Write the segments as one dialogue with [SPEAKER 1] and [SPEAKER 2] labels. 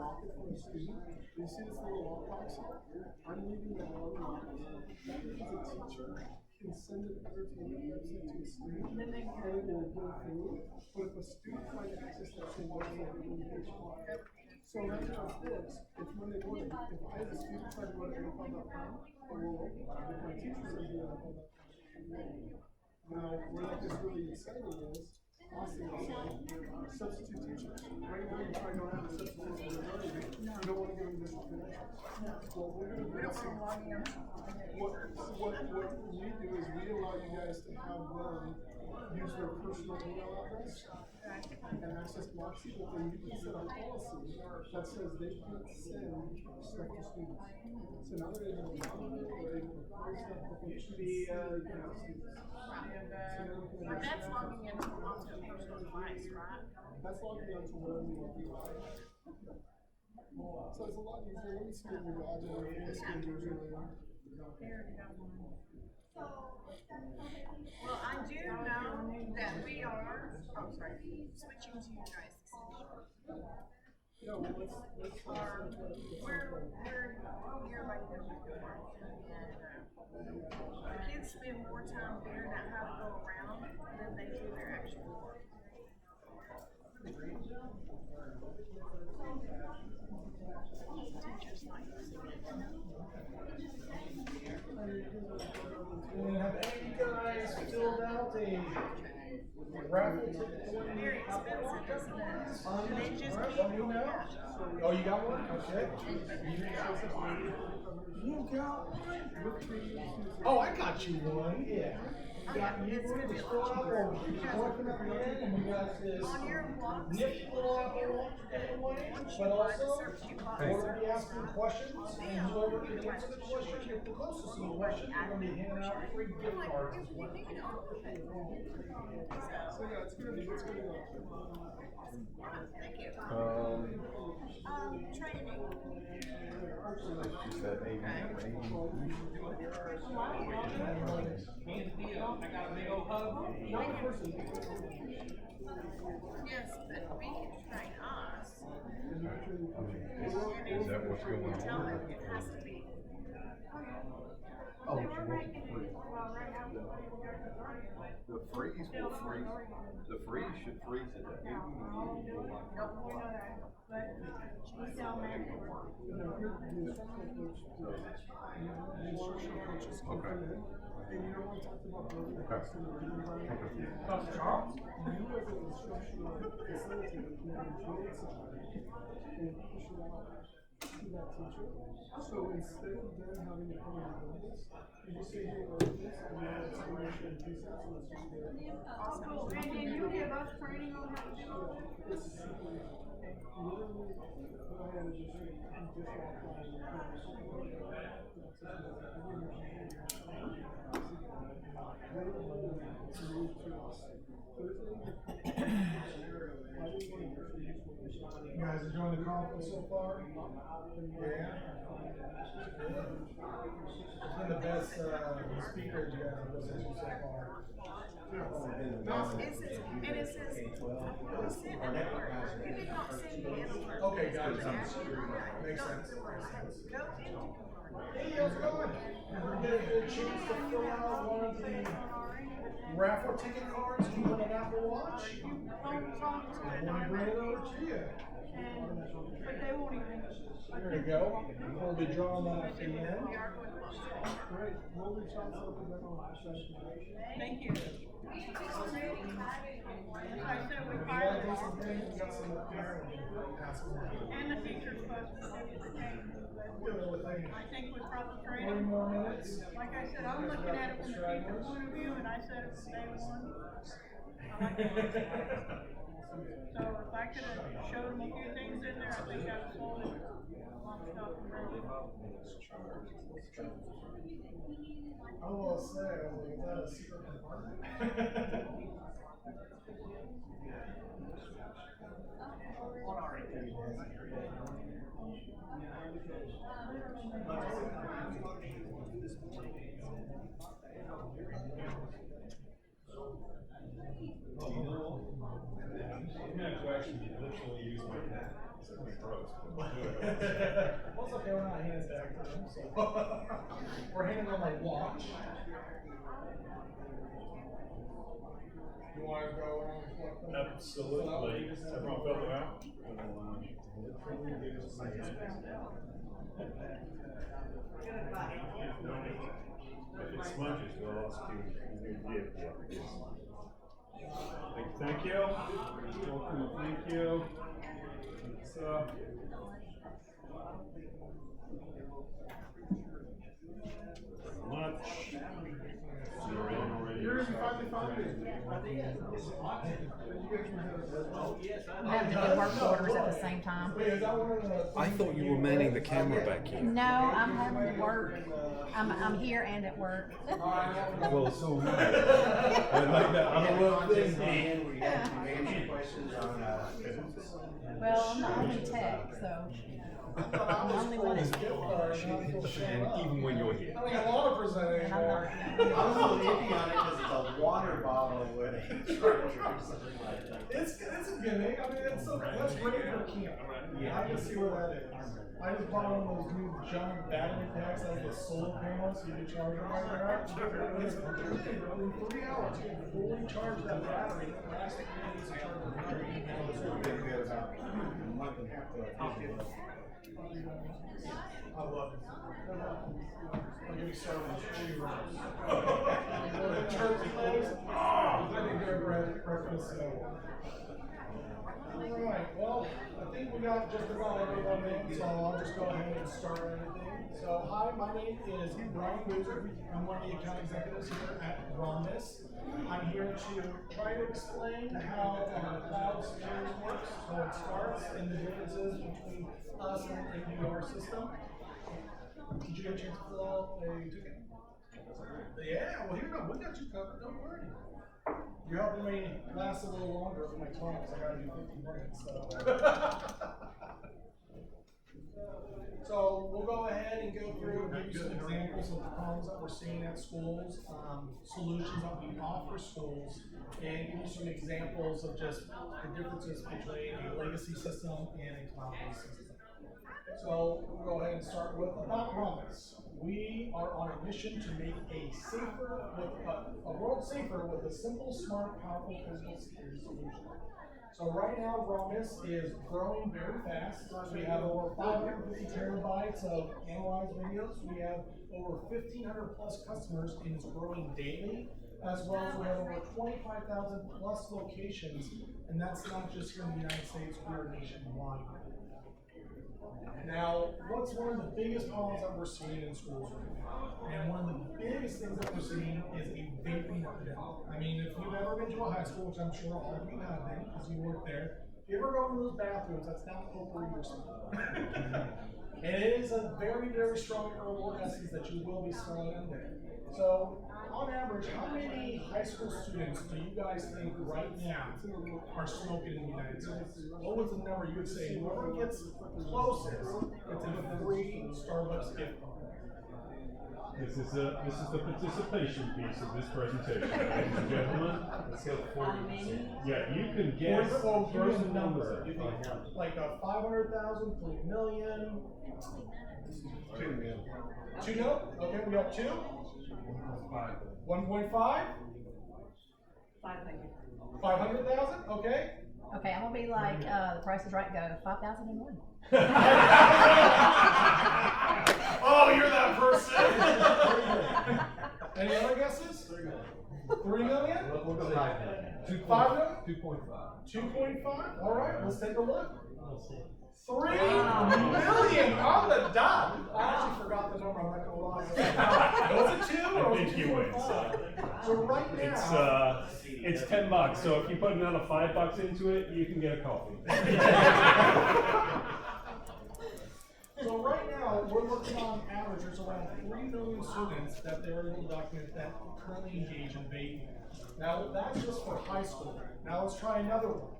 [SPEAKER 1] unlock it for a student. You see this little lockbox here? I'm leaving that unlocked. That means a teacher can send an entertainment website to a student, and it will go through. But if a student tries to access that same website, it will get blocked. So right now it's this. It's Monday morning. If I as a student try to go to AirPod.com, it will open. If my teacher says go to AirPod.com, it will open. Now, where that gets really exciting is, Austin will say, substitute teachers. Right now, you probably don't have a substitute for the majority. You don't want to give them additional credentials. Well, we're going to do what we do is we allow you guys to have them use their personal email address and access Moxie, but then you can set a policy that says they can't send stuff to students. So now they're able to monitor, they're able to post stuff to the students.
[SPEAKER 2] But that's logging into onto a personal device, right?
[SPEAKER 1] That's logging onto whatever you want to do. So it's a lot easier. Let me see what your login for this one is earlier.
[SPEAKER 2] Well, I do know that we are, switching to you guys.
[SPEAKER 1] Yeah, well, let's
[SPEAKER 2] We're here right now. And the kids spend more time figuring out how to go around than they do their actual work. Teachers like
[SPEAKER 3] Have any guys filled out a raffle ticket?
[SPEAKER 2] very expensive, isn't it? They just keep
[SPEAKER 3] Let me know. Oh, you got one? Okay. You got one? Oh, I got you one. Yeah. You got you one. It's full up or working up in, and we got this nifty little Apple giveaway. But also, we're going to be asking questions, and whoever can answer the question, get the closest to the question, we're going to be handing out free gift cards as well.
[SPEAKER 1] So yeah, it's gonna be
[SPEAKER 2] Thank you. Training.
[SPEAKER 4] She said AV.
[SPEAKER 5] I got a big old hug.
[SPEAKER 2] Yes, but we can train us.
[SPEAKER 4] Is that what's going on?
[SPEAKER 2] Tell them it has to be.
[SPEAKER 4] Oh, she wants to freeze. The freeze will freeze. The freeze should freeze it. Okay.
[SPEAKER 1] And you know what I talked about earlier?
[SPEAKER 4] Okay.
[SPEAKER 3] Charles?
[SPEAKER 1] You as an instructional facilitator can control it and push it out to that teacher. So instead of them having to come and learn this, you just say, hey, learn this, and now it's English and presets, and it's just there.
[SPEAKER 6] And then you give us training on how to do it?
[SPEAKER 1] It's super easy. Literally, what I had to just offline
[SPEAKER 3] You guys enjoying the conference so far? Yeah. It's been the best speaker you guys have listened to so far.
[SPEAKER 2] It says, we sent an alert. You did not send me an alert.
[SPEAKER 3] Okay, gotcha. Makes sense.
[SPEAKER 2] Go into.
[SPEAKER 3] Hey, how's it going? We're gonna get a chance to fill out one of the raffle ticket cards to win an Apple Watch. I'm gonna bring it over to you.
[SPEAKER 6] But they won't even.
[SPEAKER 3] There you go. We'll be drawing that at the end.
[SPEAKER 1] Great. We'll reach out to them on the
[SPEAKER 6] Thank you. I said we
[SPEAKER 3] Yeah,
[SPEAKER 6] filed
[SPEAKER 3] there's some things we got some up there and ask them.
[SPEAKER 6] and the teacher's supposed to do the same. I think we probably
[SPEAKER 3] 20
[SPEAKER 6] trained.
[SPEAKER 3] more minutes.
[SPEAKER 6] Like I said, I'm looking at it from the teacher's point of view, and I said it from day one. So if I could have showed them a few things in there, I think I'd sold it.
[SPEAKER 3] I will say, I was like, is that a secret compartment?
[SPEAKER 7] I'm going to actually literally use my hat.
[SPEAKER 3] Well, it's okay, we're not handing it back to them, so. We're handing them a watch. You wanna go around and collect them?
[SPEAKER 5] Absolutely. Everyone fill them out? If it's smudges, we'll ask you to give what it is. Thank you. Welcome, thank you. It's, much. You're in already.
[SPEAKER 1] You're in finally found it.
[SPEAKER 7] I'm having to do work orders at the same time.
[SPEAKER 3] Wait, is that one of the?
[SPEAKER 4] I thought you were manning the camera back here.
[SPEAKER 7] No, I'm having to work. I'm here and at work.
[SPEAKER 4] Well, so am I.
[SPEAKER 5] I like that. I love this.
[SPEAKER 7] Well, I'm the only tech, so I'm the only one that's
[SPEAKER 4] And even when you're here.
[SPEAKER 3] I mean, a lot of presenting.
[SPEAKER 7] and I'm not.
[SPEAKER 8] I'm a little iffy on it because it's a water bottle with a charger or something like that.
[SPEAKER 3] It's a gimmick. I mean, that's great for camp. Yeah, I can see where that is. I just bought one of those new giant battery packs that has the solar panels, so you can charge it right there. It's in 3 hours, you can fully charge that battery. It lasts 3 days to charge the battery. I love it. I'll give you so much cheese. Turkey legs. I think they're breakfast. Alright, well, I think we got just about everyone in, so I'll just go ahead and start everything. So, hi, my name is Brian Boozer. I'm one of the account executives here at Rhombus. I'm here to try to explain how cloud security works, how it starts, and the differences between us and the MDR system. Did you get a chance to fill out a ticket? Yeah, well, here we go. We got you covered. Don't worry. You're helping me last a little longer with my talk because I got to do 50 minutes. So we'll go ahead and go through and give you some examples of the problems that we're seeing at schools, solutions that we offer schools, and give you some examples of just the differences between a legacy system and a cloud-based system. So we'll go ahead and start with about Rhombus. We are on a mission to make a world safer with a simple, smart, powerful physical security solution. So right now, Rhombus is growing very fast. We have over 550 terabytes of analyzed videos. We have over 1,500 plus customers, and it's growing daily. As well as we have over 25,000 plus locations, and that's not just here in the United States, we're nationwide. Now, what's one of the biggest problems that we're seeing in schools right now? And one of the biggest things that we're seeing is a vaping epidemic. I mean, if you've ever been to a high school, which I'm sure all of you have been, because you work there, if you ever go into those bathrooms, that's not potpourri or something. And it is a very, very strong herbal essence that you will be smelling in there. So, on average, how many high school students do you guys think right now are smoking in the United States? What was the number you would say? Whoever gets closest gets a free Starbucks gift card.
[SPEAKER 5] This is the participation piece of this presentation, ladies and gentlemen.
[SPEAKER 8] Let's go 40.
[SPEAKER 5] Yeah, you can guess.
[SPEAKER 3] Oh,
[SPEAKER 5] Throw
[SPEAKER 3] here's the
[SPEAKER 5] some
[SPEAKER 3] number.
[SPEAKER 5] numbers
[SPEAKER 3] You
[SPEAKER 5] at
[SPEAKER 3] think like a 500,000, 3 million?
[SPEAKER 8] 2 million.
[SPEAKER 3] 2 mil? Okay, we got 2. 1.5? 500,000? Okay.
[SPEAKER 7] Okay, I'm gonna be like the Price is Right. Go 5,001.
[SPEAKER 3] Oh, you're that person. Any other guesses? 3 million?
[SPEAKER 8] We'll go 5 million.
[SPEAKER 3] 5 million?
[SPEAKER 8] 2.5.
[SPEAKER 3] 2.5? All right, let's take a look.
[SPEAKER 8] We'll see.
[SPEAKER 3] 3 million on the dot. I actually forgot the number. I'm not gonna lie. Was it 2 or was it 2.5?
[SPEAKER 5] I think you win,
[SPEAKER 3] So right now,
[SPEAKER 5] It's $10, so if you put another $5 into it, you can get a coffee.
[SPEAKER 3] So right now, we're looking on average, there's around 3 million students that they're able to document that currently engage in vaping. Now, that's just for high school. Now let's try another one.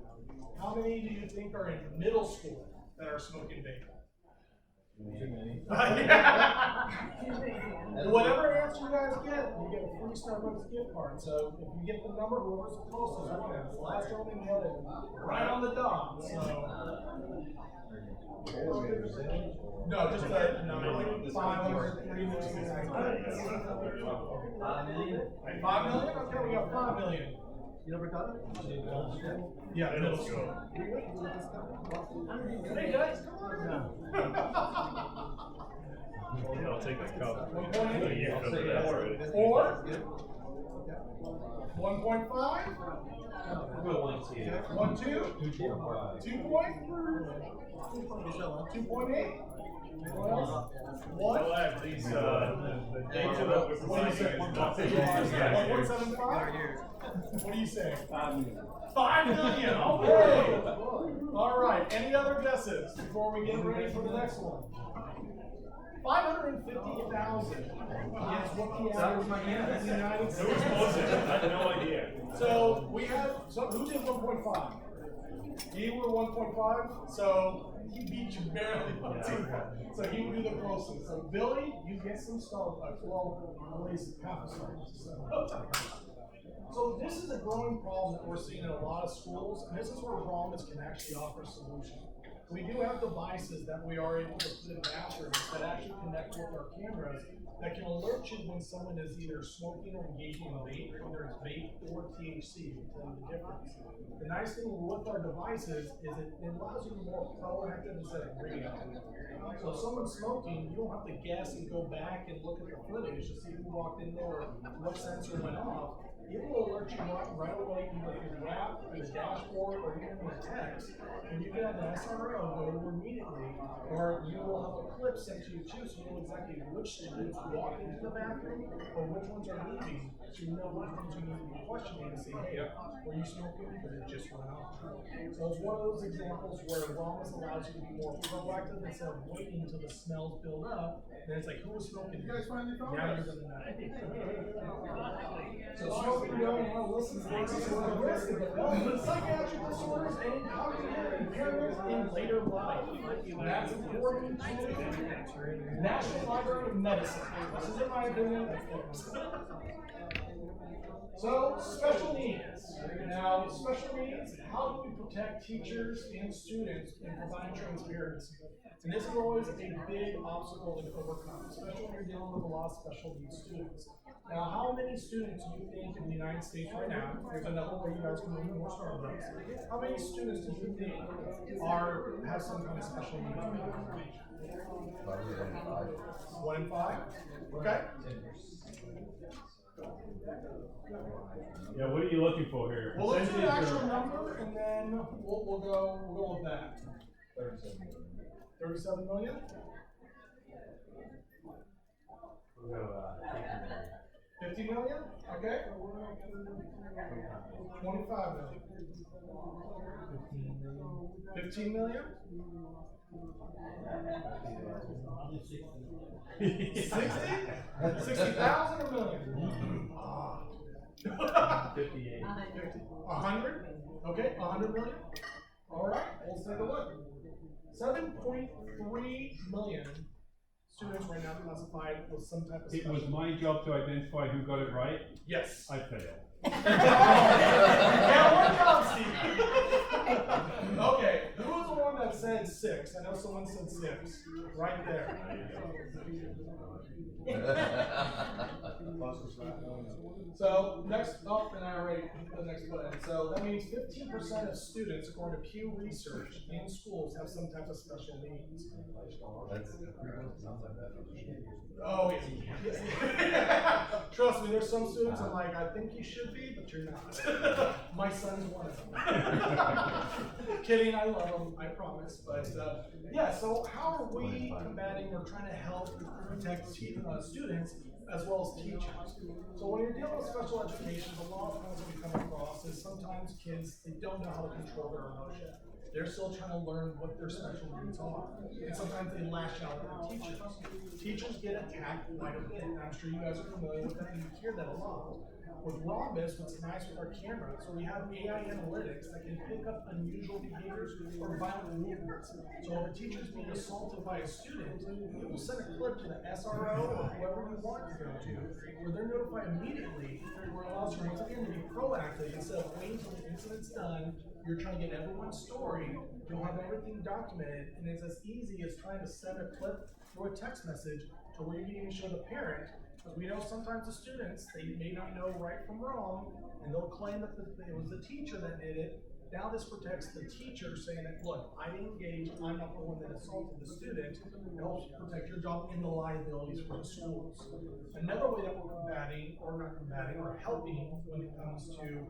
[SPEAKER 3] How many do you think are in middle school that are smoking vape? Whatever answer you guys get, you get a free Starbucks gift card. So if you get the number, whoever's the closest wins. The last one we get it right on the dot. So no, just a number. 500, 3 million.
[SPEAKER 8] 5 million?
[SPEAKER 3] 5 million? Okay, we got 5 million.
[SPEAKER 8] You never got it?
[SPEAKER 3] Yeah, middle school. Hey guys, come on.
[SPEAKER 5] Yeah, I'll take a cup.
[SPEAKER 3] 1.8.
[SPEAKER 5] You covered that already.
[SPEAKER 3] 4. 1.5. 1, 2. 2.8. 1.
[SPEAKER 5] Relax, these, the data that was
[SPEAKER 3] What do you say? 1.75? What do you say? 5 million. 5 million, okay. All right, any other guesses before we get ready for the next one? 550,000 is what the average man in the United States.
[SPEAKER 5] Who was closest? I had no idea.
[SPEAKER 3] So we have, who did 1.5? You were 1.5, so he beat you barely on 2. So he would be the closest. So Billy, you get some Starbucks. Well, at least half a Starbucks. So this is a growing problem that we're seeing in a lot of schools, and this is where Rhombus can actually offer solutions. We do have devices that we are able to put in bathrooms that actually connect with our cameras that can alert you when someone is either smoking or engaging in vape, whether it's vape or THC, to tell you the difference. The nice thing with our devices is it allows you to be more proactive instead of reactive. So if someone's smoking, you don't have to guess and go back and look at the footage to see who walked in there, what sensor went off. It will alert you right away, either through the app, through the dashboard, or even with text. And you can have an SRO go over immediately, or you will have a clip sent to you too, so you know exactly which students walked into the bathroom, or which ones are leaving, so you know which ones you need to be questioning and say, hey, were you smoking? Because it just went off. So it's one of those examples where wellness allows you to be more proactive instead of waiting until the smells build up. Then it's like, who was smoking? You guys finally found now you're gonna know. So smoking, don't listen to this is the risk of development, psychiatric disorders, and cognitive impairment in later life. That's important to National Library of Medicine. This is in my opinion. So, special needs. Now, special needs, how do we protect teachers and students and provide transparency? And this is always a big obstacle to overcome, especially when you're dealing with a lot of special needs students. Now, how many students do you think in the United States right now, there's another way you guys can move more Starbucks, how many students do you think have some kind of special needs? 1 in 5? Okay.
[SPEAKER 5] Yeah, what are you looking for here?
[SPEAKER 3] Well, let's do the
[SPEAKER 5] Percentage
[SPEAKER 3] actual
[SPEAKER 5] or-
[SPEAKER 3] number, and then we'll go with that. 37 million?
[SPEAKER 5] We'll go,
[SPEAKER 3] 50 million? Okay. 25 million. 15 million? 60? 60,000 or million?
[SPEAKER 5] 58.
[SPEAKER 3] 100? Okay, 100 million? Alright, let's take a look. 7.3 million students right now classified with some type of
[SPEAKER 5] It
[SPEAKER 3] special.
[SPEAKER 5] was my job to identify who got it right.
[SPEAKER 3] Yes.
[SPEAKER 5] I failed.
[SPEAKER 3] Yeah, one job, Steve. Okay, who was the one that said 6? I know someone said 6. Right there. So next up, and I already put the next button. So that means 15% of students, according to Pew Research, in schools have some type of special needs. Oh yeah. Trust me, there's some students I'm like, I think you should be, but you're not. My son's one of them. Kidding, I love him, I promise. But yeah, so how are we combating or trying to help protect students as well as teachers? So when you're dealing with special education, a lot of times what we come across is sometimes kids, they don't know how to control their emotion. They're still trying to learn what their special needs are. And sometimes they lash out at their teachers. Teachers get attacked quite a bit. I'm sure you guys are familiar with that, and you hear that a lot. With Rhombus, what's nice with our camera, so we have AI analytics that can pick up unusual behaviors or violent movements. So if a teacher's being assaulted by a student, it will send a clip to the SRO or whoever you want to go to, where they're notified immediately, where it allows you once again to be proactive instead of waiting until the incident's done. You're trying to get everyone's story, you'll have everything documented, and it's as easy as trying to send a clip or a text message to where you can even show the parent. Because we know sometimes the students, they may not know right from wrong, and they'll claim that it was the teacher that did it. Now this protects the teacher saying that, look, I didn't engage, I'm not the one that assaulted the student. It helps protect your job and the liabilities for the schools. Another way that we're combating, or not combating, or helping when it comes to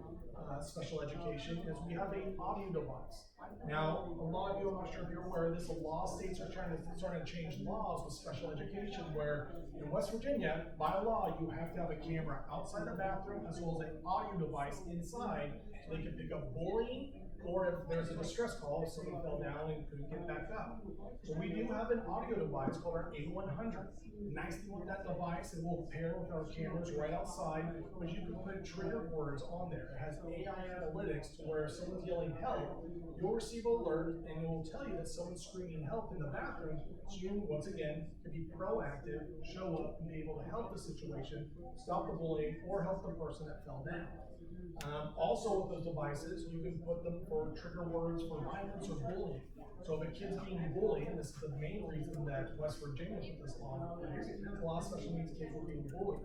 [SPEAKER 3] special education is we have an audio device. Now, a lot of you, I'm not sure if you're aware of this, a lot of states are starting to change laws with special education where in West Virginia, by law, you have to have a camera outside the bathroom as well as an audio device inside so they can pick up bullying or if there's a distress call, if someone fell down and couldn't get back up. So we do have an audio device called our A100. Nice thing with that device, it will pair with our cameras right outside, but you can put trigger words on there. It has AI analytics to where if someone's yelling help, you'll receive an alert and it will tell you that someone's screaming help in the bathroom. So you, once again, can be proactive, show up, and be able to help the situation, stop the bullying, or help the person that fell down. Also with those devices, you can put them for trigger words for violence or bullying. So if a kid's being bullied, and this is the main reason that West Virginia put this law in place, a lot of special needs kids were being bullied.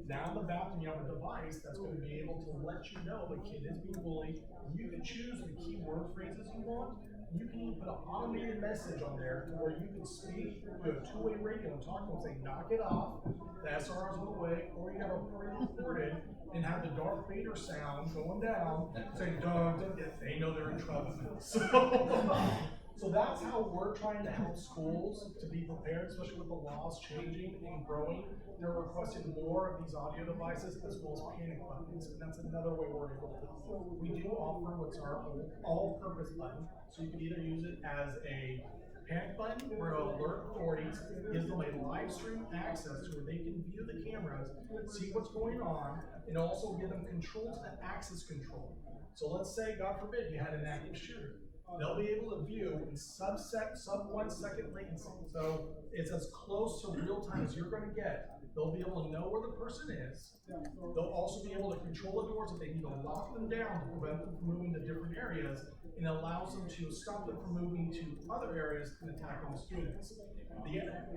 [SPEAKER 3] Now in the bathroom you have a device that's going to be able to let you know the kid is being bullied. You can choose the key word phrases you want. You can even put an automated message on there where you can speak to a two-way radio and talk to them, say, knock it off, the SRR's go away, or you have a pre-recorded and have the Darth Vader sound going down, saying, dun, dun, dun. They know they're in trouble. So that's how we're trying to help schools to be prepared, especially with the laws changing and growing. They're requesting more of these audio devices as well as panic buttons, and that's another way we're able to help. We do offer what's our all-purpose button, so you can either use it as a panic button where it'll alert authorities, gives them a live stream access to where they can view the cameras, see what's going on, and also give them control to the access control. So let's say, God forbid, you had an active shooter. They'll be able to view in sub 1 second latency. So it's as close to real time as you're going to get. They'll be able to know where the person is. They'll also be able to control the doors if they need to lock them down to prevent them from moving to different areas, and it allows them to stop them from moving to other areas and attacking the students.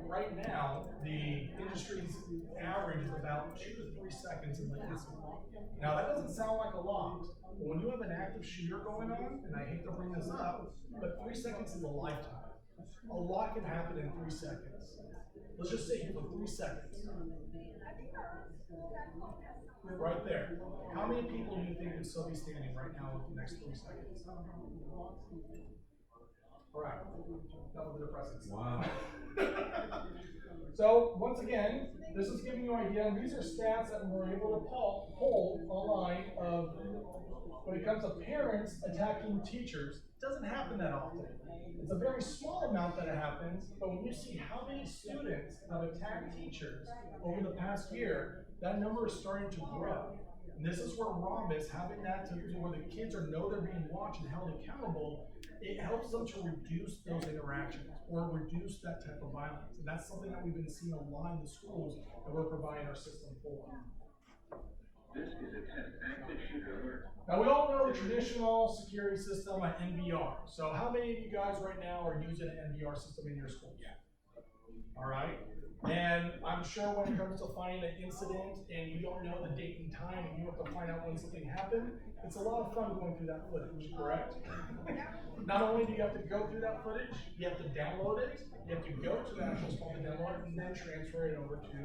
[SPEAKER 3] Right now, the industry's average is about 2 to 3 seconds in latency. Now that doesn't sound like a lot, but when you have an active shooter going on, and I hate to bring this up, but 3 seconds is a lifetime. A lot can happen in 3 seconds. Let's just say for 3 seconds. Right there. How many people do you think would still be standing right now with the next 3 seconds? All right. Enough of the depressants.
[SPEAKER 5] Wow.
[SPEAKER 3] So once again, this is giving you an idea, and these are stats that we're able to pull online of when it comes to parents attacking teachers. It doesn't happen that often. It's a very small amount that it happens, but when you see how many students have attacked teachers over the past year, that number is starting to grow. And this is where Rhombus, having that to where the kids know they're being watched and held accountable, it helps them to reduce those interactions or reduce that type of violence. And that's something that we've been seeing a lot in the schools that we're providing our system for.
[SPEAKER 4] This is an active shooter alert.
[SPEAKER 3] Now we all know the traditional security system like NVR. So how many of you guys right now are using an NVR system in your schools? Yeah. All right. And I'm sure when it comes to finding an incident and you don't know the date and time and you have to find out when something happened, it's a lot of fun going through that footage, correct? Not only do you have to go through that footage, you have to download it, you have to go to the actual spot to download it, and then transfer it over to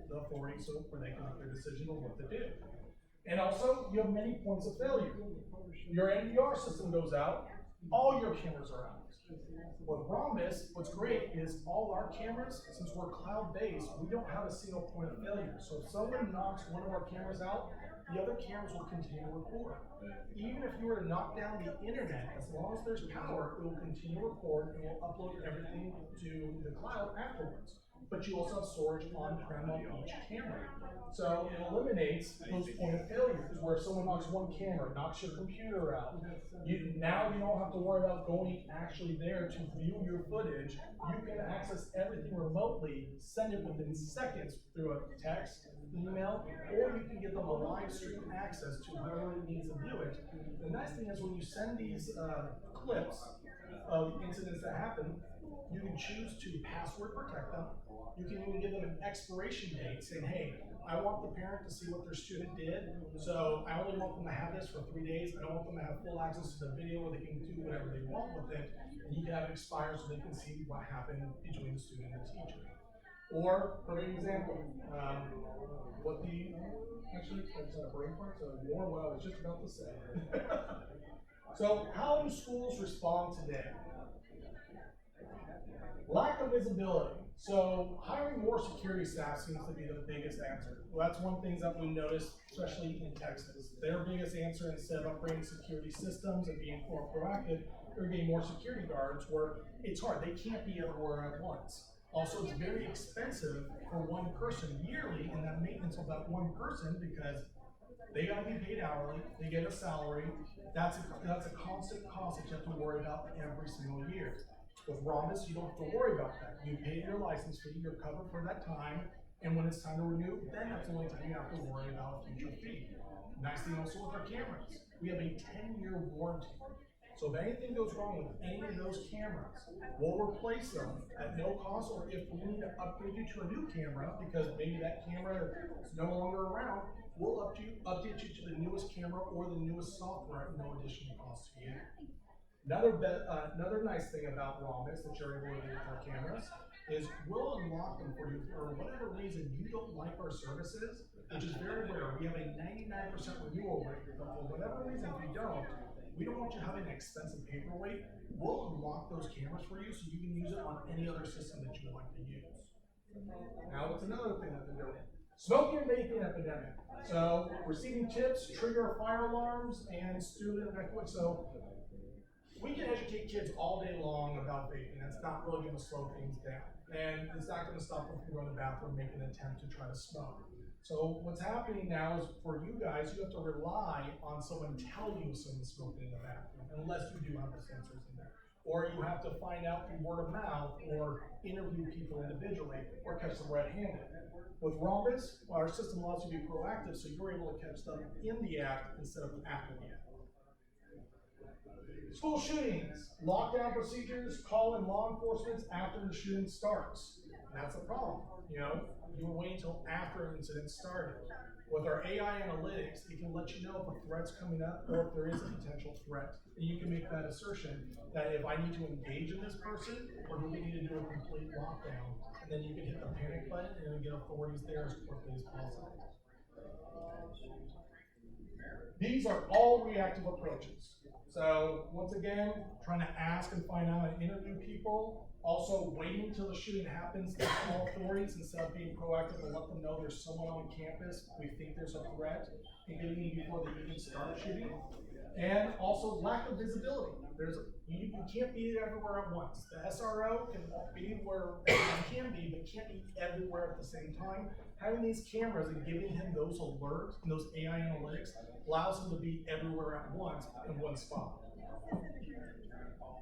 [SPEAKER 3] the authority so where they can make their decision on what to do. And also, you have many points of failure. Your NVR system goes out, all your cameras are out. With Rhombus, what's great is all our cameras, since we're cloud-based, we don't have a single point of failure. So if someone knocks one of our cameras out, the other cameras will continue to record. Even if you were to knock down the internet, as long as there's power, it will continue to record and will upload everything to the cloud afterwards. but you also have storage on-prem on each camera. So it eliminates those point of failures, where if someone knocks one camera, knocks your computer out, now you don't have to worry about going actually there to view your footage. You can access everything remotely, send it within seconds through a text, email, or you can give them a live stream access to whoever needs to view it. The nice thing is when you send these clips of incidents that happen, you can choose to password protect them. You can even give them an expiration date saying, hey, I want the parent to see what their student did, so I only want them to have this for 3 days. I don't want them to have full access to the video where they can do whatever they want with it. And you can have it expire so they can see what happened between the student and the teacher. Or, for example, actually, I just had a brain fart, so ignore what I was just about to say. So, how do schools respond today? Lack of visibility. So, hiring more security staff seems to be the biggest answer. Well, that's one thing that we noticed, especially in Texas. Their biggest answer, instead of upgrading security systems and being more proactive, they're getting more security guards where it's hard. They can't be everywhere at once. Also, it's very expensive for one person yearly in that maintenance of that one person because they got to be paid hourly, they get a salary. That's a constant cost that you have to worry about every single year. With Rhombus, you don't have to worry about that. You pay your license fee, you're covered for that time, and when it's time to renew, then that's the only time you have to worry about a future fee. Nice thing also with our cameras, we have a 10-year warranty. So if anything goes wrong with any of those cameras, we'll replace them at no cost, or if we need to upgrade you to a new camera, because maybe that camera is no longer around, we'll update you to the newest camera or the newest software at no additional cost to you. Another nice thing about Rhombus that you're able to do with our cameras is we'll unlock them for you for whatever reason you don't like our services, which is very rare. We have a 99% renewal rate, but for whatever reason if you don't, we don't want you having an expensive paperweight. We'll unlock those cameras for you so you can use it on any other system that you like to use. Now, what's another thing that they're doing? Smoking and vaping epidemic. So, receiving tips, trigger fire alarms, and student evacuation. So, we can educate kids all day long about vaping. That's not really going to slow things down. And it's not going to stop them from going to the bathroom and making an attempt to try to smoke. So what's happening now is for you guys, you have to rely on someone tell you someone's smoking in the bathroom, unless you do have the sensors in there. Or you have to find out through word of mouth, or interview people individually, or catch them red-handed. With Rhombus, our system allows you to be proactive, so you're able to catch them in the act instead of after the act. School shootings, lockdown procedures, call in law enforcement after the shooting starts. That's a problem. You wait until after an incident started. With our AI analytics, it can let you know if a threat's coming up or if there is a potential threat. And you can make that assertion that if I need to engage in this person, or do we need to do a complete lockdown? And then you can hit the panic button and get authorities there as quickly as possible. These are all reactive approaches. So once again, trying to ask and find out and interview people. Also waiting until the shooting happens to call authorities instead of being proactive and let them know there's someone on campus, we think there's a threat, and getting in before they even start shooting. And also lack of visibility. You can't be everywhere at once. The SRO can be where everyone can be, but can't be everywhere at the same time. Having these cameras and giving him those alerts and those AI analytics allows him to be everywhere at once in one spot.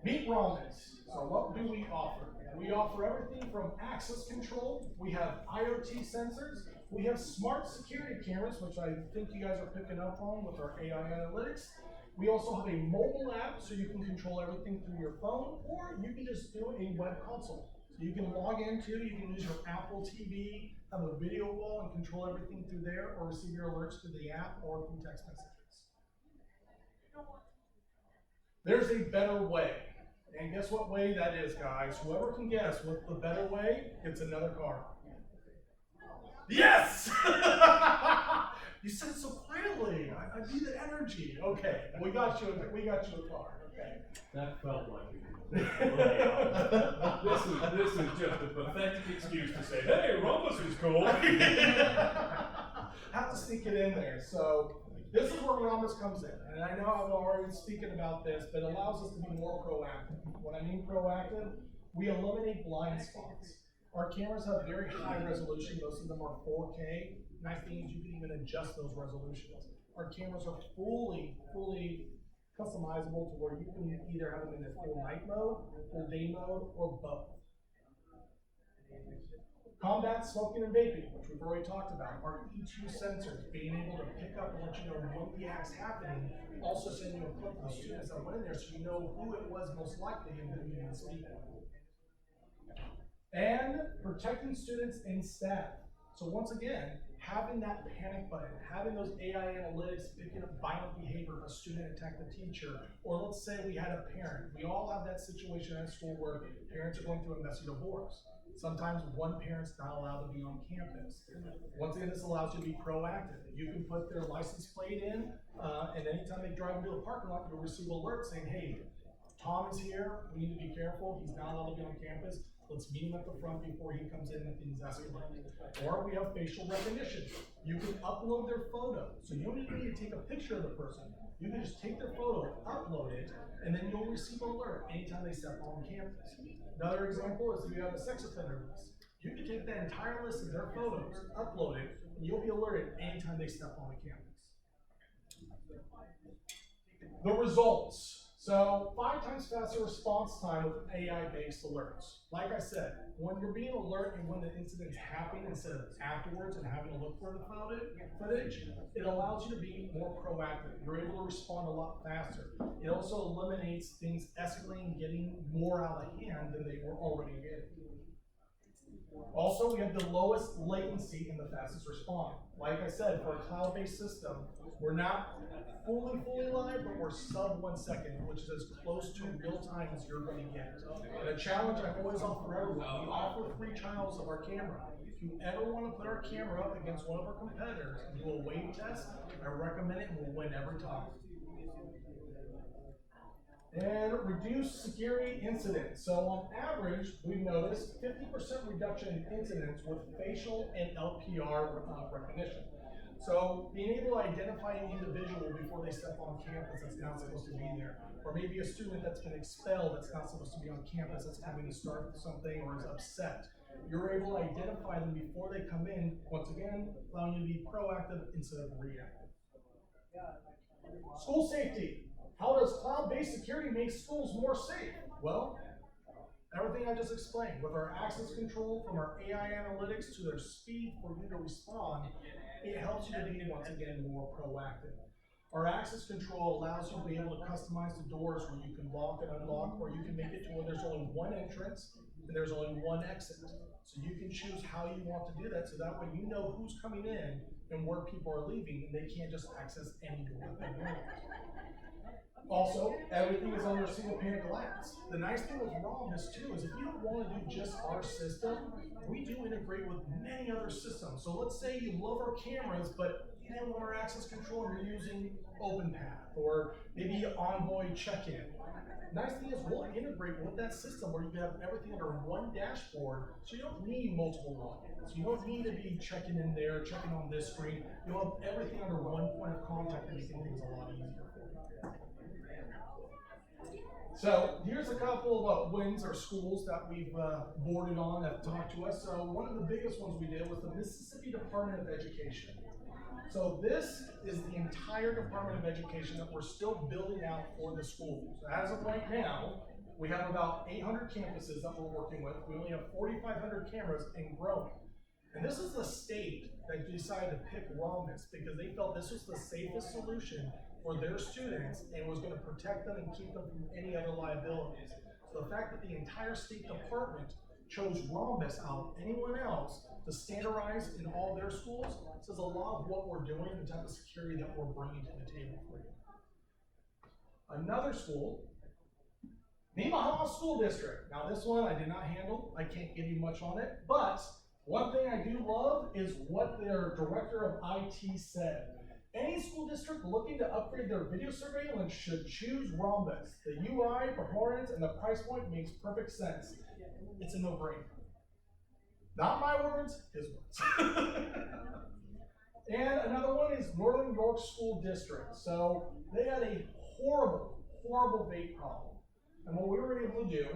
[SPEAKER 3] Meet Rhombus. So what do we offer? We offer everything from access control. We have IoT sensors. We have smart security cameras, which I think you guys are picking up on with our AI analytics. We also have a mobile app, so you can control everything through your phone, or you can just do a web console. So you can log into, you can use your Apple TV, have a video wall, and control everything through there, or receive your alerts through the app or through text messages. There's a better way. And guess what way that is, guys? Whoever can guess what the better way gets another car. Yes! You said it so quietly. I need the energy. Okay, we got you a car. Okay.
[SPEAKER 5] That felt like it. This is just a pathetic excuse to say, hey, Rhombus is cool.
[SPEAKER 3] Have to sneak it in there. So this is where Rhombus comes in. And I know I've already speaking about this, but it allows us to be more proactive. When I mean proactive, we eliminate blind spots. Our cameras have very high resolution. Most of them are 4K. Nice thing is you can even adjust those resolutions. Our cameras are fully customizable to where you can either have them in a full night mode, full day mode, or both. Combat smoking and vaping, which we've already talked about. Our E2 sensors, being able to pick up and let you know when the act's happening, also sending you a clip of the students that went in there so you know who it was most likely and who you need to speak with. And protecting students and staff. So once again, having that panic button, having those AI analytics picking up violent behavior if a student attacked the teacher, or let's say we had a parent. We all have that situation at school where parents are going through a messy divorce. Sometimes one parent's not allowed to be on campus. Once again, this allows you to be proactive. You can put their license plate in, and anytime they drive into a parking lot, you'll receive alerts saying, hey, Tom is here, we need to be careful, he's not allowed to be on campus. Let's meet him at the front before he comes in and things escalate. Or we have facial recognition. You can upload their photo. So you don't even need to take a picture of the person. You can just take their photo, upload it, and then you'll receive an alert anytime they step on campus. Another example is if you have a sex offender list. You can take that entire list of their photos, upload it, and you'll be alerted anytime they step on the campus. The results. So 5 times faster response time with AI-based alerts. Like I said, when you're being alert and when the incident's happening instead of afterwards and having to look for the footage, it allows you to be more proactive. You're able to respond a lot faster. It also eliminates things escalating, getting more out of hand than they were already getting. Also, we have the lowest latency and the fastest response. Like I said, for a cloud-based system, we're not fully live, but we're sub 1 second, which is as close to real time as you're going to get. And a challenge I always offer everyone, we offer free trials of our camera. If you ever want to put our camera up against one of our competitors and do a wave test, I recommend it and we'll win every time. And reduce security incidents. So on average, we've noticed 50% reduction in incidents with facial and LPR recognition. So being able to identify an individual before they step on campus that's not supposed to be there, or maybe a student that's been expelled that's not supposed to be on campus that's coming to start something or is upset. You're able to identify them before they come in, once again, allowing you to be proactive instead of reactive. School safety. How does cloud-based security make schools more safe? Well, everything I just explained, with our access control from our AI analytics to their speed for you to respond, it helps you to be, once again, more proactive. Our access control allows you to be able to customize the doors where you can lock and unlock, or you can make it to where there's only one entrance and there's only one exit. So you can choose how you want to do that, so that way you know who's coming in and where people are leaving, and they can't just access any door that they want. Also, everything is under a single pane of glass. The nice thing with Rhombus too is if you don't want to do just our system, we do integrate with many other systems. So let's say you love our cameras, but you didn't want our access control and you're using OpenPath or maybe Envoy check-in. Nice thing is we'll integrate with that system where you can have everything under one dashboard, so you don't need multiple logins. You don't need to be checking in there, checking on this screen. You'll have everything under one point of contact, making things a lot easier for you. So here's a couple of wins or schools that we've boarded on that talked to us. So one of the biggest ones we did was the Mississippi Department of Education. So this is the entire Department of Education that we're still building out for the schools. As of right now, we have about 800 campuses that we're working with. We only have 4,500 cameras and growing. And this is the state that decided to pick Rhombus because they felt this was the safest solution for their students and was going to protect them and keep them from any other liabilities. So the fact that the entire State Department chose Rhombus out of anyone else to standardize in all their schools says a lot of what we're doing and the type of security that we're bringing to the table for you. Another school, Nemaha School District. Now this one I did not handle. I can't give you much on it, but one thing I do love is what their director of IT said. Any school district looking to upgrade their video surveillance should choose Rhombus. The UI, performance, and the price point makes perfect sense. It's a no-brainer. Not my words, his words. And another one is Northern York School District. So they had a horrible vape problem. And what we were able to do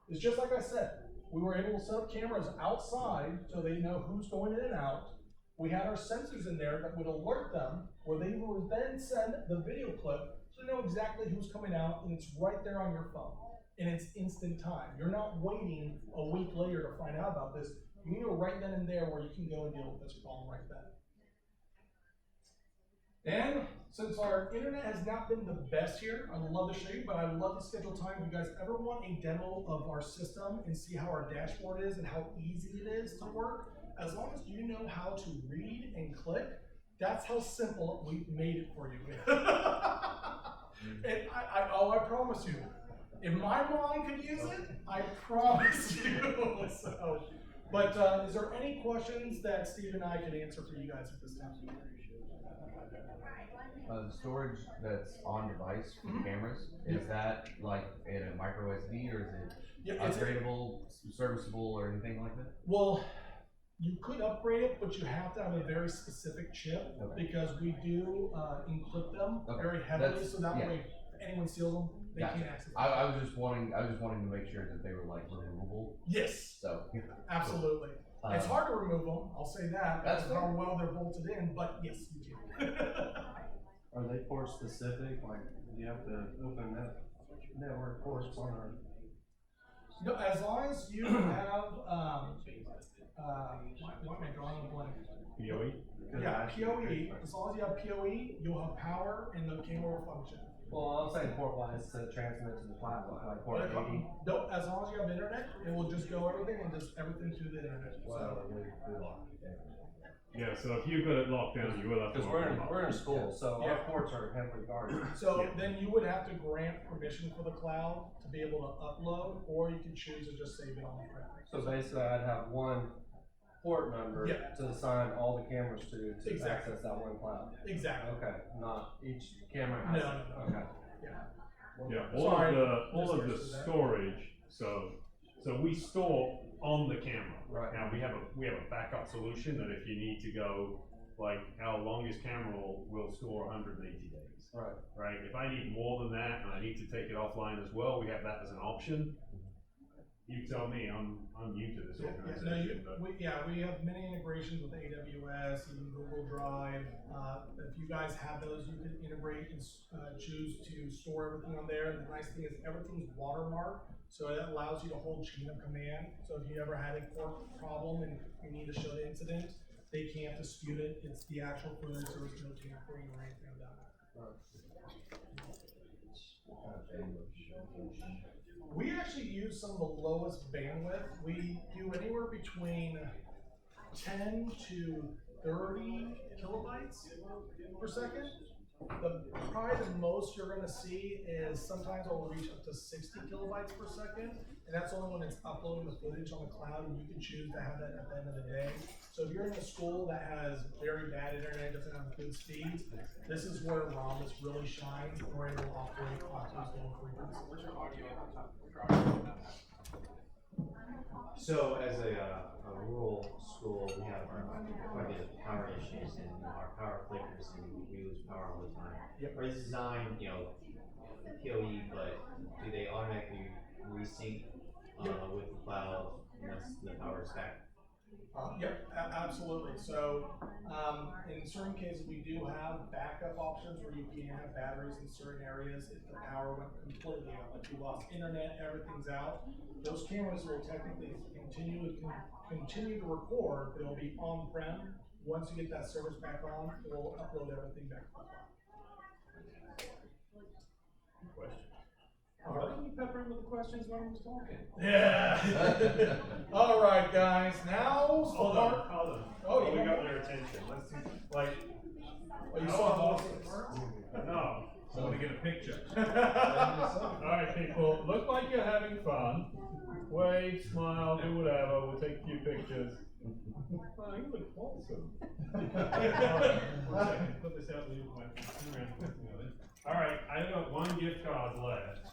[SPEAKER 3] is, just like I said, We were able to set up cameras outside so they know who's going in and out. We had our sensors in there that would alert them, where they would then send the video clip so they know exactly who's coming out, and it's right there on your phone. And it's instant time. You're not waiting a week later to find out about this. You know right then and there where you can go and deal with this problem right then. And since our internet has not been the best here, I would love to show you, but I would love to schedule time if you guys ever want a demo of our system and see how our dashboard is and how easy it is to work. As long as you know how to read and click, that's how simple we've made it for you. And I promise you, if my mom could use it, I promise you. So, but is there any questions that Steve and I can answer for you guys at this time?
[SPEAKER 9] The storage that's on device for the cameras, is that like in a micro SD or is it upgradable, serviceable, or anything like that?
[SPEAKER 3] Well, you could upgrade it, but you have to have a very specific chip because we do encrypt them very heavily, so that way if anyone steals them, they can't access them.
[SPEAKER 9] I was just wanting to make sure that they were like removable.
[SPEAKER 3] Yes.
[SPEAKER 9] So
[SPEAKER 3] absolutely. It's hard to remove them, I'll say that.
[SPEAKER 9] That's
[SPEAKER 3] how well they're bolted in, but yes, you can.
[SPEAKER 8] Are they port specific? Like, do you have to open that network ports on?
[SPEAKER 3] No, as long as you have, why am I drawing a blank?
[SPEAKER 5] PoE?
[SPEAKER 3] Yeah, PoE. As long as you have PoE, you'll have power and the camera will function.
[SPEAKER 8] Well, I'm saying port wise to transmit to the platform, like port 80.
[SPEAKER 3] Nope, as long as you have internet, it will just go everything and just everything through the internet.
[SPEAKER 5] Yeah, so if you've got it locked down, you will have to
[SPEAKER 8] Because
[SPEAKER 5] lock them up.
[SPEAKER 8] we're in school, so our ports are heavily guarded.
[SPEAKER 3] So then you would have to grant permission for the cloud to be able to upload, or you could choose to just save it on the prem.
[SPEAKER 8] So basically, I'd have one port number to assign all the cameras to access that one cloud.
[SPEAKER 3] Exactly.
[SPEAKER 8] Okay, not each camera has.
[SPEAKER 3] No.
[SPEAKER 8] Okay.
[SPEAKER 5] Yeah, all of the storage. So we store on the camera.
[SPEAKER 8] Right.
[SPEAKER 5] Now we have a backup solution that if you need to go, like our longest camera will store 180 days.
[SPEAKER 8] Right.
[SPEAKER 5] Right. If I need more than that and I need to take it offline as well, we have that as an option. You tell me. I'm new to this organization.
[SPEAKER 3] We have many integrations with AWS, even Google Drive. If you guys have those, you can integrate and choose to store everything on there. And the nice thing is everything's watermarked, so it allows you to hold chain of command. So if you ever had a problem and you need to show the incident, they can't dispute it. It's the actual footage. There was no tampering or anything of that. We actually use some of the lowest bandwidth. We do anywhere between 10 to 30 kilobytes per second. Probably the most you're going to see is sometimes it will reach up to 60 kilobytes per second, and that's only when it's uploading the footage on the cloud, and you can choose to have that at the end of the day. So if you're in a school that has very bad internet, doesn't have good speeds, this is where Rhombus really shines. We're able to operate off those low frequencies.
[SPEAKER 10] Where's your audio?
[SPEAKER 11] So as a rural school, we have quite a bit of power issues and our power flickers and we lose power all the time.
[SPEAKER 3] Yep.
[SPEAKER 11] Or it's designed, PoE, but do they automatically resync with the cloud once the power is back?
[SPEAKER 3] Absolutely. So in certain cases, we do have backup options where you can have batteries in certain areas if the power went completely out. Like you lost internet, everything's out. Those cameras will technically continue to record, but it'll be on-prem. Once you get that service back on, it will upload everything back to the cloud.
[SPEAKER 5] Question.
[SPEAKER 3] All right.
[SPEAKER 10] You pepper him with the questions when I was talking.
[SPEAKER 3] Yeah. All right, guys. Now.
[SPEAKER 5] Hold on.
[SPEAKER 3] Oh,
[SPEAKER 5] we got their attention. Let's see. Like.
[SPEAKER 3] Oh, you saw the
[SPEAKER 5] No. I want to get a picture. All right, people. Look like you're having fun. Wave, smile, do whatever. We'll take a few pictures. Oh, you look wholesome. One second. Put this out. All right, I've got one gift card left.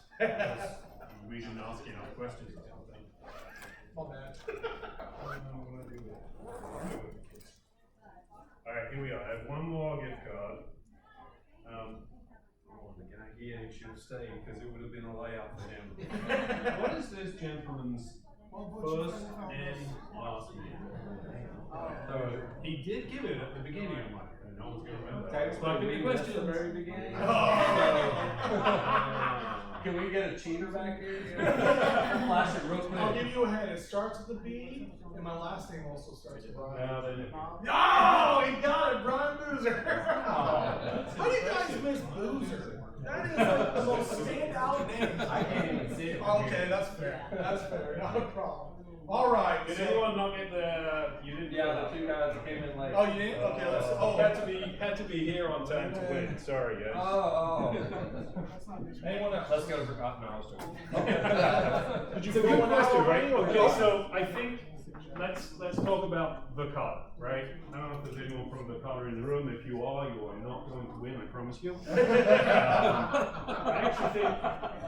[SPEAKER 5] We didn't ask enough questions or something.
[SPEAKER 3] My bad.
[SPEAKER 5] Alright, here we are. I have one more gift card.
[SPEAKER 10] He should have stayed because it would have been a layup for him. What is this gentleman's first he did give it at the beginning of mine, and no one's gonna remember.
[SPEAKER 8] Thanks
[SPEAKER 10] But
[SPEAKER 8] for
[SPEAKER 10] good
[SPEAKER 8] reading
[SPEAKER 10] question.
[SPEAKER 8] this at the very beginning.
[SPEAKER 10] Oh.
[SPEAKER 8] Can we get a cheater back here? Flash it real quick.
[SPEAKER 1] I'll give you a hint. It starts with a B, and my last name also starts with Brian.
[SPEAKER 10] Now then,
[SPEAKER 1] No, he got it, Brian Boozer. How do you guys miss Boozer? That is like the most standout name.
[SPEAKER 8] I can't even see it.
[SPEAKER 1] Okay, that's fair. That's fair. Not a problem. All right.
[SPEAKER 5] Did
[SPEAKER 1] so-
[SPEAKER 5] anyone not get the, you didn't?
[SPEAKER 8] Yeah, the two guys that came in late.
[SPEAKER 1] Oh, you didn't? Okay, let's. Oh,
[SPEAKER 5] Had to be here on time to win, sorry guys.
[SPEAKER 8] Oh,
[SPEAKER 1] anyone else?
[SPEAKER 8] Let's go to forgotten. No, I was joking.
[SPEAKER 1] Did you
[SPEAKER 5] It's a
[SPEAKER 1] fill
[SPEAKER 5] good
[SPEAKER 1] one out
[SPEAKER 5] question, right?
[SPEAKER 1] already, or
[SPEAKER 5] Okay,
[SPEAKER 1] what?
[SPEAKER 5] so I think, let's talk about the card, right? I don't know if there's anyone from the card in the room. If you are not going to win, I promise you. I actually think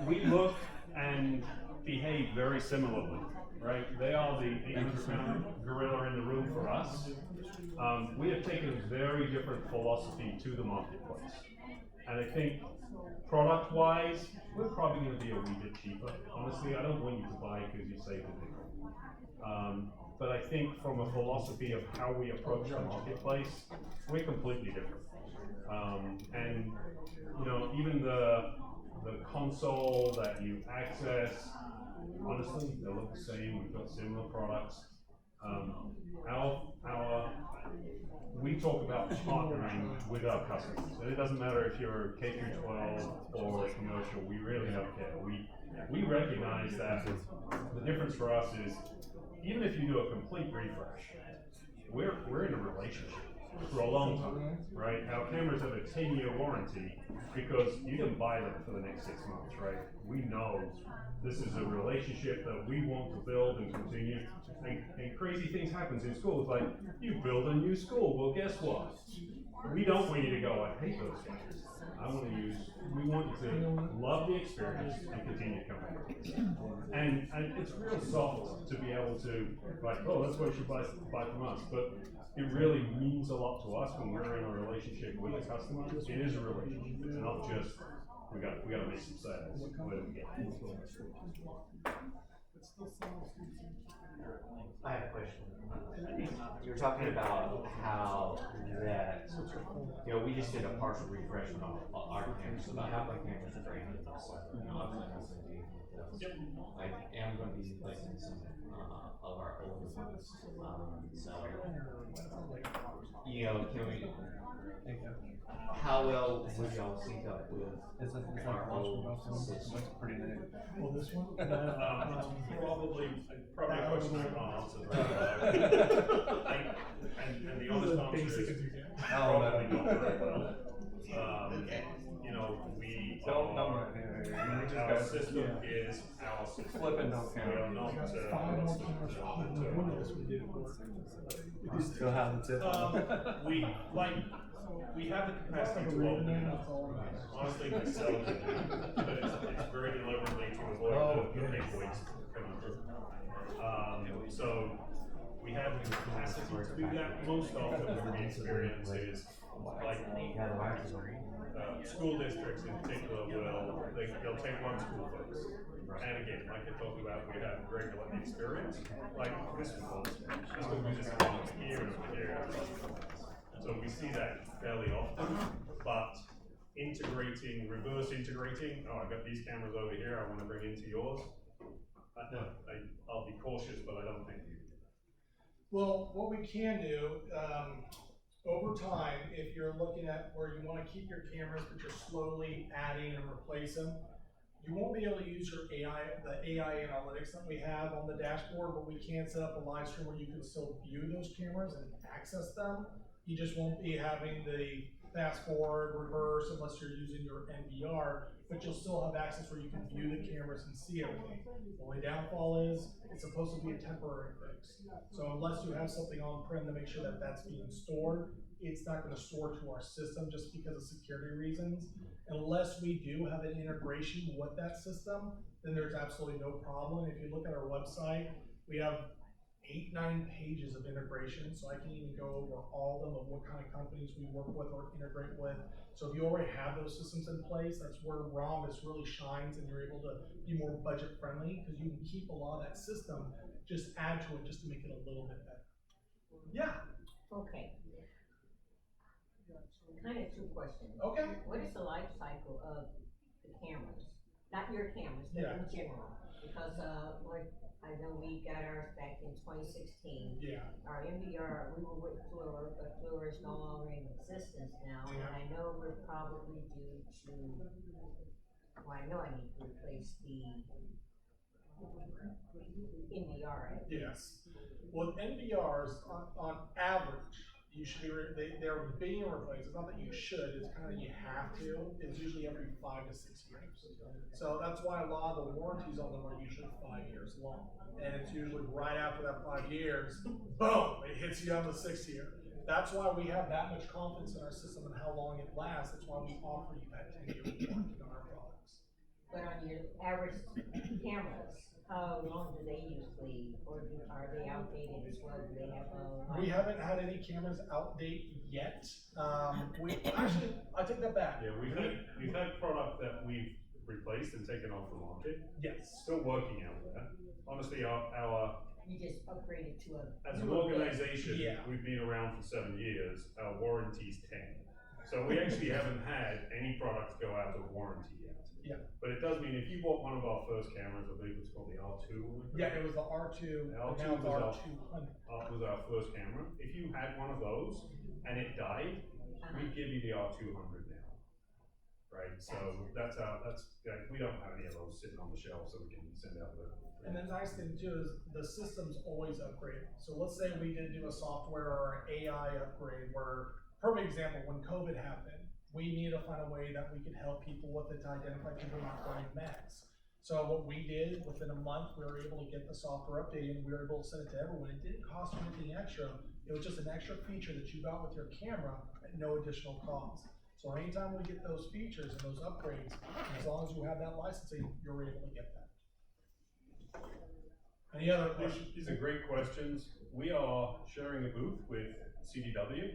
[SPEAKER 5] we look and behave very similarly, right? They are the 800-pound gorilla in the room for us. We have taken a very different philosophy to the marketplace. And I think product-wise, we're probably going to be a wee bit cheaper. Honestly, I don't want you to buy because you save the nickel. But I think from a philosophy of how we approach the marketplace, we're completely different. And you know, even the console that you access, honestly, they look the same. We've got similar products. We talk about partnering with our customers, and it doesn't matter if you're K through 12 or commercial. We really don't care. We recognize that the difference for us is, even if you do a complete refresh, we're in a relationship for a long time, right? Our cameras have a 10-year warranty because you didn't buy them for the next 6 months, right? We know this is a relationship that we want to build and continue. And crazy things happen in schools, like you build a new school. Well, guess what? We don't want you to go, I hate those guys. We want you to love the experience and continue coming back. And it's real soft to be able to, like, oh, that's what you should buy from us. But it really means a lot to us when we're in a relationship with a customer. It is a relationship. It's not just, we got to make some sales.
[SPEAKER 11] I have a question. You were talking about how that, you know, we just did a partial refresh on our cameras, so about half our cameras are brand new. So, you know, I'm not going to I am going to be replacing some of our older ones. So, you know, can we, how well would y'all sync up with our old system?
[SPEAKER 8] Pretty new.
[SPEAKER 1] Well, this one?
[SPEAKER 5] Probably a question I can't answer very well. And the honest answer is probably not very well. You know, our system is our system.
[SPEAKER 8] Flipping don't count.
[SPEAKER 5] We are not,
[SPEAKER 8] You still have the tip.
[SPEAKER 5] we have the capacity to open it up. Honestly, we seldom do, but it's very deliberately to avoid the big waste coming through. So we have the capacity to do that. Most often what we experience is like school districts in particular they'll take one school first. And again, like I talked about, we have regular experience, like this one, we just come over here and over here. So we see that fairly often, but reverse integrating, oh, I've got these cameras over here, I want to bring into yours. I'll be cautious, but I don't think you.
[SPEAKER 1] Well, what we can do, over time, if you're looking at where you want to keep your cameras, but you're slowly adding and replacing them, you won't be able to use your the AI analytics that we have on the dashboard, but we can set up a live stream where you can still view those cameras and access them. You just won't be having the fast forward, reverse, unless you're using your NVR, but you'll still have access where you can view the cameras and see everything. The only downfall is it's supposed to be a temporary fix. So unless you have something on-prem to make sure that that's being stored, it's not going to store to our system just because of security reasons. Unless we do have an integration with that system, then there's absolutely no problem. If you look at our website, we have 8-9 pages of integration, so I can even go over all of them of what kind of companies we work with or integrate with. So if you already have those systems in place, that's where Rhombus really shines, and you're able to be more budget friendly because you can keep a lot of that system, just add to it just to make it a little bit better. Yeah.
[SPEAKER 12] Okay. Kind of two questions.
[SPEAKER 3] Okay.
[SPEAKER 12] What is the life cycle of the cameras? Not your cameras, but
[SPEAKER 3] Yeah.
[SPEAKER 12] in general? Because, like, I know we got ours back in 2016.
[SPEAKER 3] Yeah.
[SPEAKER 12] Our MVR, we were with Fluor, but Fluor is no longer in existence now.
[SPEAKER 3] Yeah.
[SPEAKER 12] And I know we're probably due to, well, I know I need to replace the MVR.
[SPEAKER 3] Yes. Well, NVRs on average, you should be, they're being replaced. It's not that you should, it's kind of you have to. It's usually every 5 to 6 years. So that's why a lot of the warranties on them are usually 5 years long. And it's usually right after that 5 years, boom, it hits you on the 6th year. That's why we have that much confidence in our system and how long it lasts. That's why we offer you that 10-year warranty on our products.
[SPEAKER 12] But on your average cameras, how long do they usually, or are they outdated as well? Do they have a?
[SPEAKER 3] We haven't had any cameras outdate yet. We actually, I take that back.
[SPEAKER 10] Yeah, we've had product that we've replaced and taken off the market.
[SPEAKER 3] Yes.
[SPEAKER 10] Still working out there. Honestly, our
[SPEAKER 12] You just upgraded to a.
[SPEAKER 10] as an organization,
[SPEAKER 3] Yeah.
[SPEAKER 10] we've been around for 7 years. Our warranty's 10. So we actually haven't had any products go out of warranty yet.
[SPEAKER 3] Yeah.
[SPEAKER 10] But it does mean if you bought one of our first cameras, I believe it's called the R2.
[SPEAKER 3] Yeah, it was the R2,
[SPEAKER 10] The
[SPEAKER 3] and
[SPEAKER 10] R2
[SPEAKER 3] now it's
[SPEAKER 10] was our-
[SPEAKER 3] R200.
[SPEAKER 10] Was our first camera. If you had one of those and it died, we'd give you the R200 now. Right? So that's like, we don't have any of those sitting on the shelf, so we can send out the.
[SPEAKER 3] And the nice thing too is the system's always upgrading. So let's say we did do a software or an AI upgrade where, perfect example, when COVID happened, we needed to find a way that we could help people with it to identify people not wearing masks. So what we did, within a month, we were able to get the software updated and we were able to send it to everyone. It didn't cost you anything extra. It was just an extra feature that you got with your camera at no additional cost. So anytime we get those features and those upgrades, as long as you have that licensing, you're able to get that. Any other questions?
[SPEAKER 10] These are great questions. We are sharing a booth with CDW.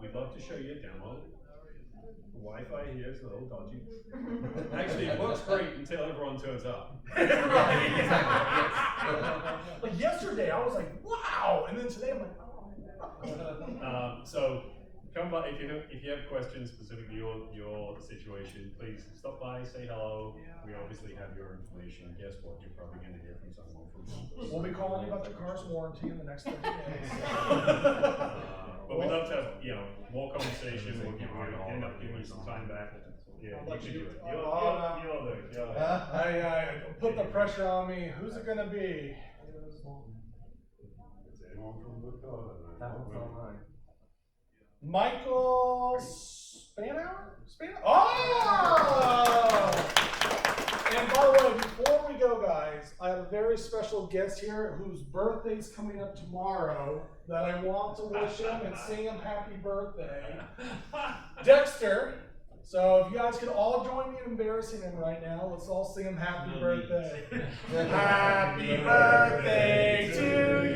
[SPEAKER 10] We'd love to show you a demo. The Wi-Fi here is a little dodgy. Actually, it works great until everyone turns up.
[SPEAKER 3] Like yesterday, I was like, wow, and then today I'm like, oh.
[SPEAKER 10] So come by if you have questions specific to your situation, please stop by, say hello. We obviously have your information. Guess what? You're probably going to hear from someone from.
[SPEAKER 3] We'll be calling you about the car's warranty in the next 30 days.
[SPEAKER 10] But we'd love to have more conversation. We'll end up giving you some time back. Yeah,
[SPEAKER 3] I'll
[SPEAKER 10] you
[SPEAKER 3] let
[SPEAKER 10] can
[SPEAKER 3] you-
[SPEAKER 10] do it.
[SPEAKER 3] I'll-
[SPEAKER 10] You'll do it.
[SPEAKER 3] I put the pressure on me. Who's it gonna be?
[SPEAKER 10] Is anyone from the car?
[SPEAKER 8] That one's online.
[SPEAKER 3] Michael Spanauer? Oh! And by the way, before we go, guys, I have a very special guest here whose birthday's coming up tomorrow that I want to wish him and sing him happy birthday. Dexter. So if you guys could all join me in embarrassing him right now, let's all sing him happy birthday. Happy birthday to